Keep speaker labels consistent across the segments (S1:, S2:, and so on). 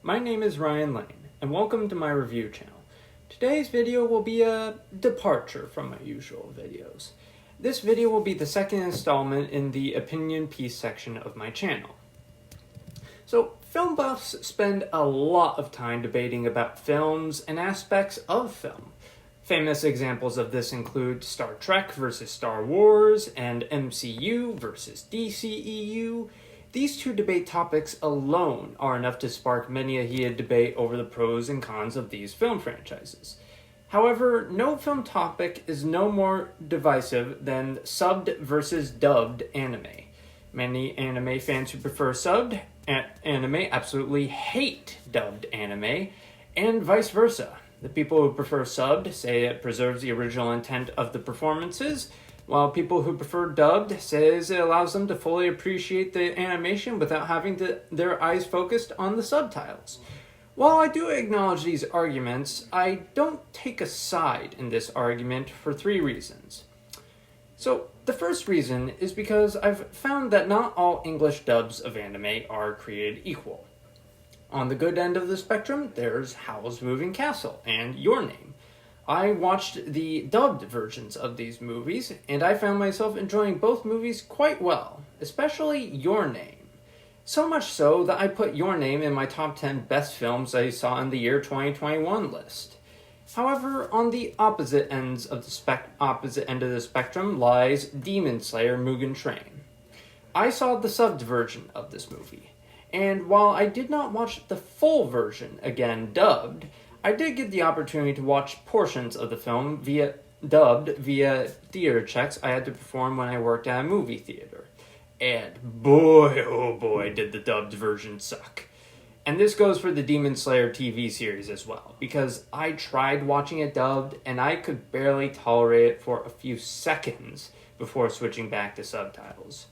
S1: my name is Ryan Lane, and welcome to my review channel. Today's video will be a departure from my usual videos. This video will be the second installment in the opinion piece section of my channel. So, film buffs spend a lot of time debating about films and aspects of film. Famous examples of this include Star Trek versus Star Wars and MCU versus DCEU. These two debate topics alone are enough to spark many a heated debate over the pros and cons of these film franchises. However, no film topic is no more divisive than subbed versus dubbed anime. Many anime fans who prefer subbed anime absolutely hate dubbed anime, and vice versa. The people who prefer subbed say it preserves the original intent of the performances, while people who prefer dubbed says it allows them to fully appreciate the animation without having their eyes focused on the subtitles. While I do acknowledge these arguments, I don't take a side in this argument for three reasons. So, the first reason is because I've found that not all English dubs of anime are created equal. On the good end of the spectrum, there's Howl's Moving Castle and Your Name. I watched the dubbed versions of these movies, and I found myself enjoying both movies quite well, especially Your Name. So much so that I put Your Name in my top 10 best films I saw in the year 2021 list. However, on the opposite end of the spectrum lies Demon Slayer Mugen Train. I saw the subbed version of this movie, and while I did not watch the full version, again dubbed, I did get the opportunity to watch portions of the film via theater checks I had to perform when I worked at a movie theater. And boy, oh boy, did the dubbed version suck. And this goes for the Demon Slayer TV series as well, because I tried watching it dubbed and I could barely tolerate it for a few seconds before switching back to subtitles.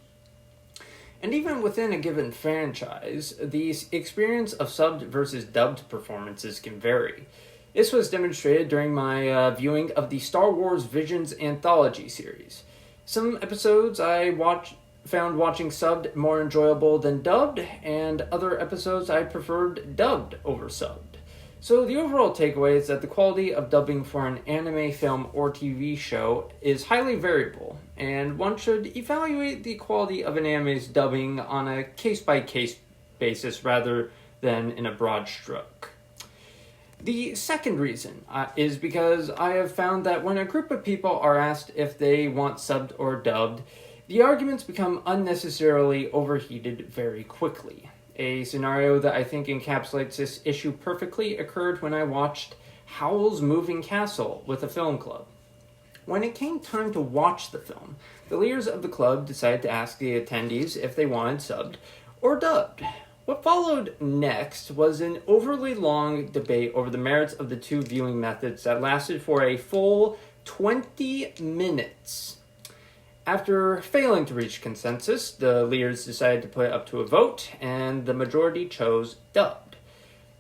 S1: And even within a given franchise, the experience of subbed versus dubbed performances can vary. This was demonstrated during my viewing of the Star Wars Visions anthology series. Some episodes I found watching subbed more enjoyable than dubbed, and other episodes I preferred dubbed over subbed. So the overall takeaway is that the quality of dubbing for an anime film or TV show is highly variable, and one should evaluate the quality of an anime's dubbing on a case-by-case basis rather than in a broad stroke. The second reason is because I have found that when a group of people are asked if they want subbed or dubbed, the arguments become unnecessarily overheated very quickly. A scenario that I think encapsulates this issue perfectly occurred when I watched Howl's Moving Castle with a film club. When it came time to watch the film, the leaders of the club decided to ask the attendees if they wanted subbed or dubbed. What followed next was an overly long debate over the merits of the two viewing methods that lasted for a full 20 minutes. After failing to reach consensus, the leaders decided to put it up to a vote, and the majority chose dubbed.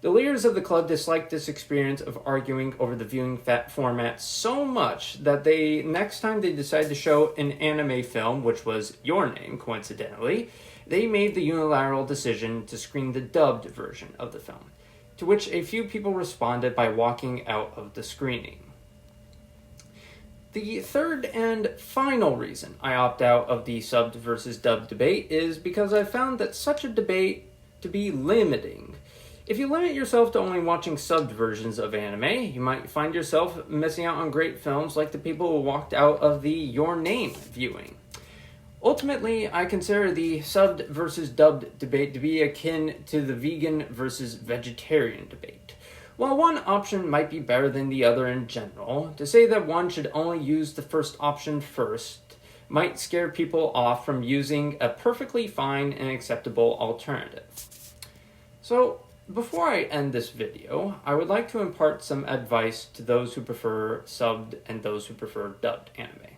S1: The leaders of the club disliked this experience of arguing over the viewing format so much that next time they decided to show an anime film, which was Your Name, coincidentally, they made the unilateral decision to screen the dubbed version of the film, to which a few people responded by walking out of the screening. The third and final reason I opt out of the subbed versus dubbed debate is because I found that such a debate to be limiting. If you limit yourself to only watching subbed versions of anime, you might find yourself missing out on great films like the people who walked out of the Your Name viewing. Ultimately, I consider the subbed versus dubbed debate to be akin to the vegan versus vegetarian debate. While one option might be better than the other in general, to say that one should only use the first option first might scare people off from using a perfectly fine and acceptable alternative. So, before I end this video, I would like to impart some advice to those who prefer subbed and those who prefer dubbed anime.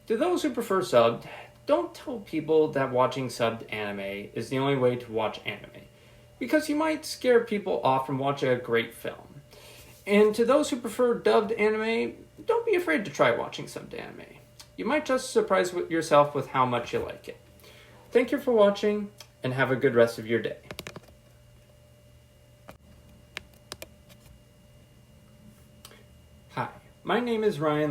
S1: To those who prefer subbed, don't tell people that watching subbed anime is the only way to watch anime, because you might scare people off from watching a great film. And to those who prefer dubbed anime, don't be afraid to try watching subbed anime. You might just surprise yourself with how much you like it. Thank you for watching, and have a good rest of your day. Hi, my name is Ryan.